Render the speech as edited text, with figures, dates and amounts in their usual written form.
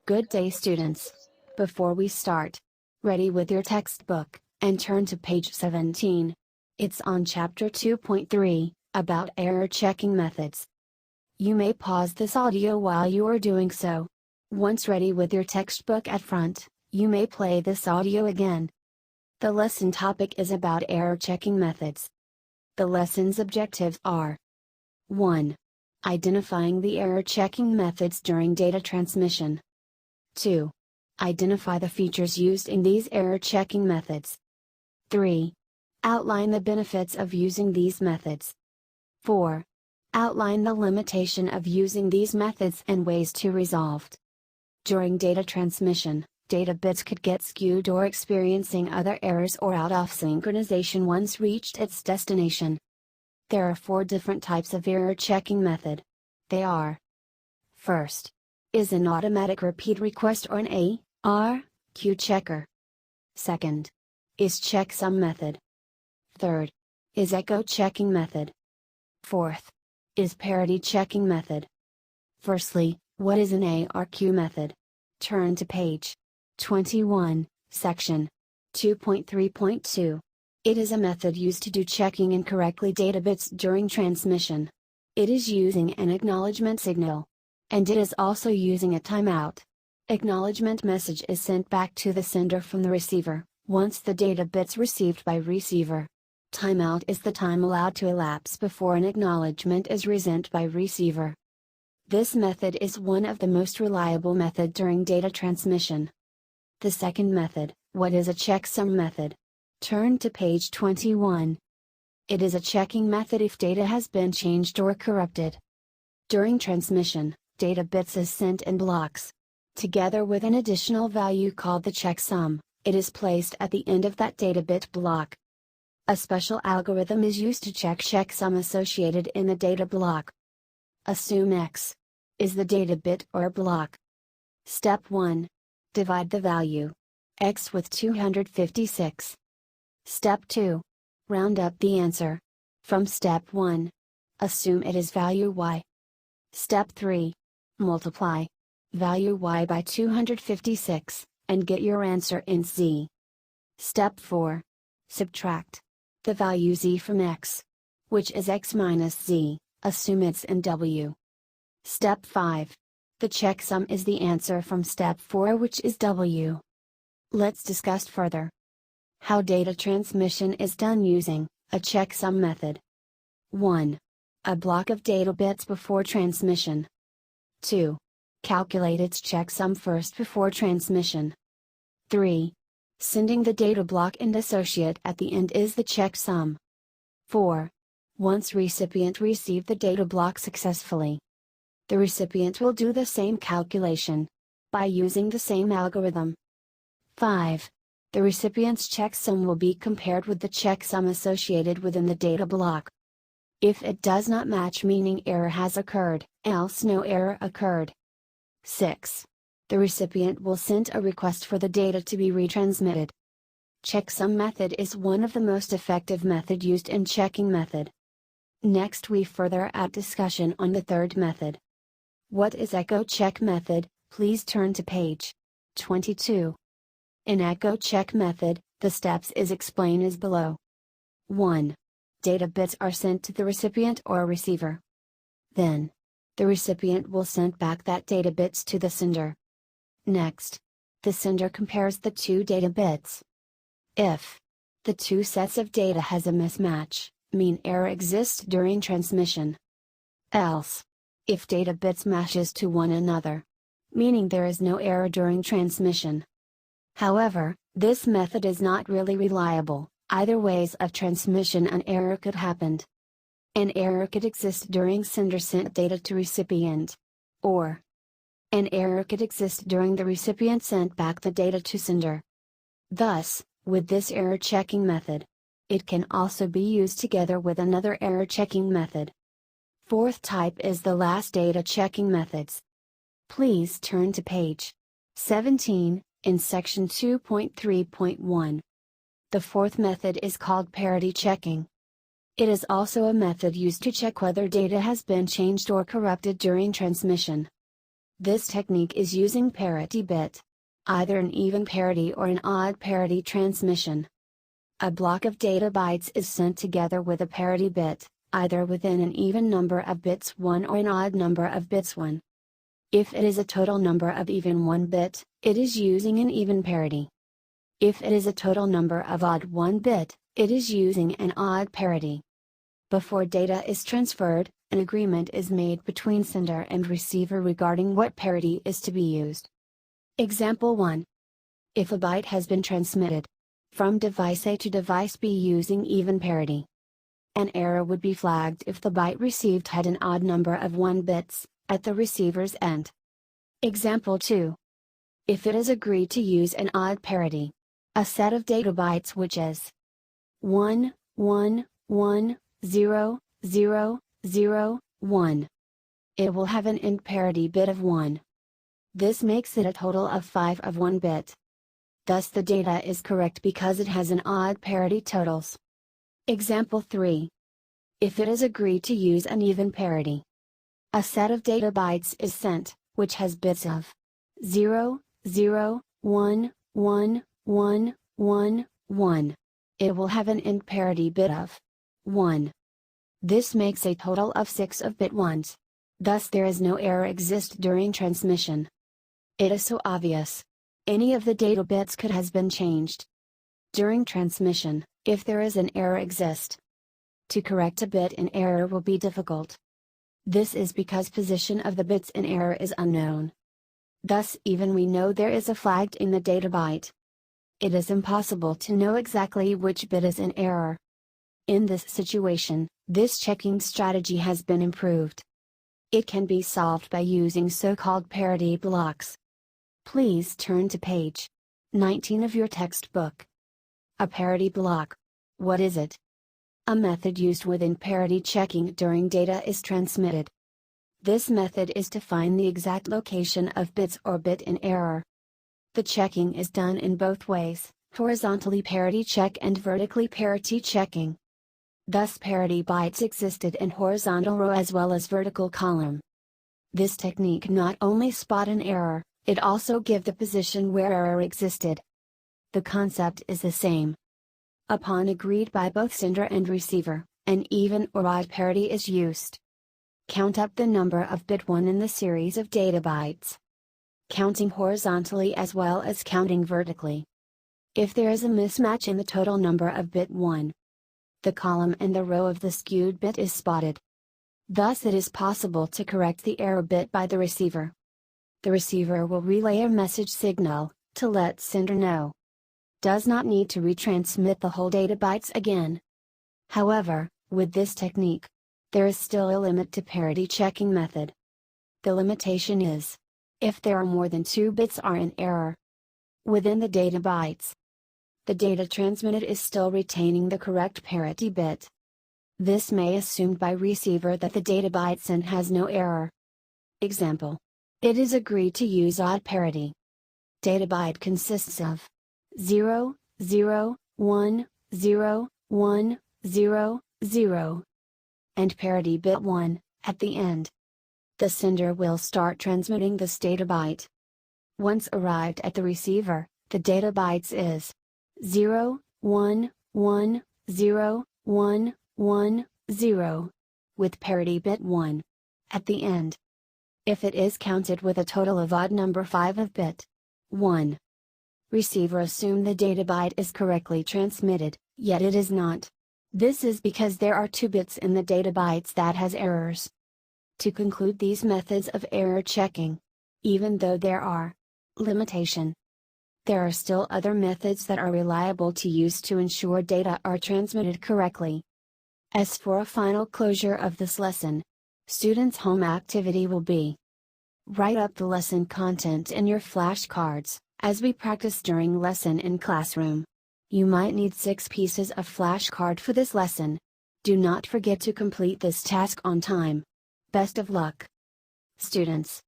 Good day, students. Before we start, ready with your textbook, and turn to page 17. It's on chapter 2.3, about error checking methods. You may pause this audio while you are doing so. Once ready with your textbook at front, you may play this audio again. The lesson topic is about error checking methods. The lesson's objectives are: 1. Identifying the error checking methods during data transmission. 2. Identify the features used in these error checking methods. 3. Outline the benefits of using these methods. 4. Outline the limitation of using these methods and ways to resolve. During data transmission, data bits could get skewed or experiencing other errors or out of synchronization once reached its destination. There are 4 different types of error checking method. They are: first, is an automatic repeat request or an ARQ checker. Second, is checksum method. Third, is echo checking method. Fourth, is parity checking method. Firstly, what is an ARQ method? Turn to page 21, section 2.3.2. It is a method used to do checking incorrectly data bits during transmission. It is using an acknowledgement signal. And it is also using a timeout. Acknowledgement message is sent back to the sender from the receiver, once the data bits received by receiver. Timeout is the time allowed to elapse before an acknowledgement is resent by receiver. This method is one of the most reliable method during data transmission. The second method, what is a checksum method? Turn to page 21. It is a checking method if data has been changed or corrupted. During transmission, data bits is sent in blocks. Together with an additional value called the checksum, it is placed at the end of that data bit block. A special algorithm is used to check checksum associated in the data block. Assume X is the data bit or block. Step 1. Divide the value X with 256. Step 2. Round up the answer. From step 1. Assume it is value Y. Step 3. Multiply value Y by 256, and get your answer in Z. Step 4. Subtract the value Z from X, which is X minus Z, assume it's in W. Step 5. The checksum is the answer from step 4, which is W. Let's discuss further how data transmission is done using a checksum method. 1. A block of data bits before transmission. 2. Calculate its checksum first before transmission. 3. Sending the data block and associate at the end is the checksum. 4. Once recipient receive the data block successfully, the recipient will do the same calculation by using the same algorithm. 5. The recipient's checksum will be compared with the checksum associated within the data block. If it does not match, meaning error has occurred, else no error occurred. 6. The recipient will send a request for the data to be retransmitted. Checksum method is one of the most effective method used in checking method. Next we further add discussion on the third method. What is echo check method? Please turn to page 22. In echo check method, the steps is explained as below. 1. Data bits are sent to the recipient or receiver. Then, the recipient will send back that data bits to the sender. Next, the sender compares the 2 data bits. If the 2 sets of data has a mismatch, mean error exists during transmission. Else, if data bits matches to one another, meaning there is no error during transmission. However, this method is not really reliable. Either ways of transmission an error could happen. An error could exist during sender sent data to recipient. Or, an error could exist during the recipient sent back the data to sender. Thus, with this error checking method, it can also be used together with another error checking method. Fourth type is the last data checking methods. Please turn to page 17, in section 2.3.1. The fourth method is called parity checking. It is also a method used to check whether data has been changed or corrupted during transmission. This technique is using parity bit, either an even parity or an odd parity transmission. A block of data bytes is sent together with a parity bit, either within an even number of bits 1 or an odd number of bits 1. If it is a total number of even 1 bit, it is using an even parity. If it is a total number of odd 1 bit, it is using an odd parity. Before data is transferred, an agreement is made between sender and receiver regarding what parity is to be used. Example 1. If a byte has been transmitted from device A to device B using even parity, an error would be flagged if the byte received had an odd number of 1 bits at the receiver's end. Example 2. If it is agreed to use an odd parity, a set of data bytes which is 1, 1, 1, 0, 0, 0, 1, it will have an end parity bit of 1. This makes it a total of 5 of 1 bit. Thus the data is correct because it has an odd parity totals. Example 3. If it is agreed to use an even parity, a set of data bytes is sent, which has bits of 0, 0, 1, 1, 1, 1, 1. It will have an end parity bit of 1. This makes a total of 6 of bit 1s. Thus there is no error exist during transmission. It is so obvious. Any of the data bits could has been changed. During transmission, if there is an error exist, to correct a bit in error will be difficult. This is because position of the bits in error is unknown. Thus even we know there is a flagged in the data byte, it is impossible to know exactly which bit is in error. In this situation, this checking strategy has been improved. It can be solved by using so-called parity blocks. Please turn to page 19 of your textbook. A parity block. What is it? A method used within parity checking during data is transmitted. This method is to find the exact location of bits or bit in error. The checking is done in both ways, horizontally parity check and vertically parity checking. Thus parity bytes existed in horizontal row as well as vertical column. This technique not only spot an error, it also give the position where error existed. The concept is the same. Upon agreed by both sender and receiver, an even or odd parity is used. Count up the number of bit 1 in the series of data bytes, counting horizontally as well as counting vertically. If there is a mismatch in the total number of bit 1, the column and the row of the skewed bit is spotted. Thus it is possible to correct the error bit by the receiver. The receiver will relay a message signal, to let sender know. Does not need to retransmit the whole data bytes again. However, with this technique, there is still a limit to parity checking method. The limitation is, if there are more than 2 bits are in error within the data bytes, the data transmitted is still retaining the correct parity bit. This may assumed by receiver that the data byte sent has no error. Example. It is agreed to use odd parity. Data byte consists of 0, 0, 1, 0, 1, 0, 0, and parity bit 1, at the end. The sender will start transmitting this data byte. Once arrived at the receiver, the data bytes is 0, 1, 1, 0, 1, 1, 0, with parity bit 1, at the end. If it is counted with a total of odd number 5 of bit 1, receiver assume the data byte is correctly transmitted, yet it is not. This is because there are 2 bits in the data bytes that has errors. To conclude these methods of error checking, even though there are limitation, there are still other methods that are reliable to use to ensure data are transmitted correctly. As for a final closure of this lesson, students' home activity will be: write up the lesson content in your flashcards, as we practice during lesson in classroom. You might need 6 pieces of flashcard for this lesson. Do not forget to complete this task on time. Best of luck, students.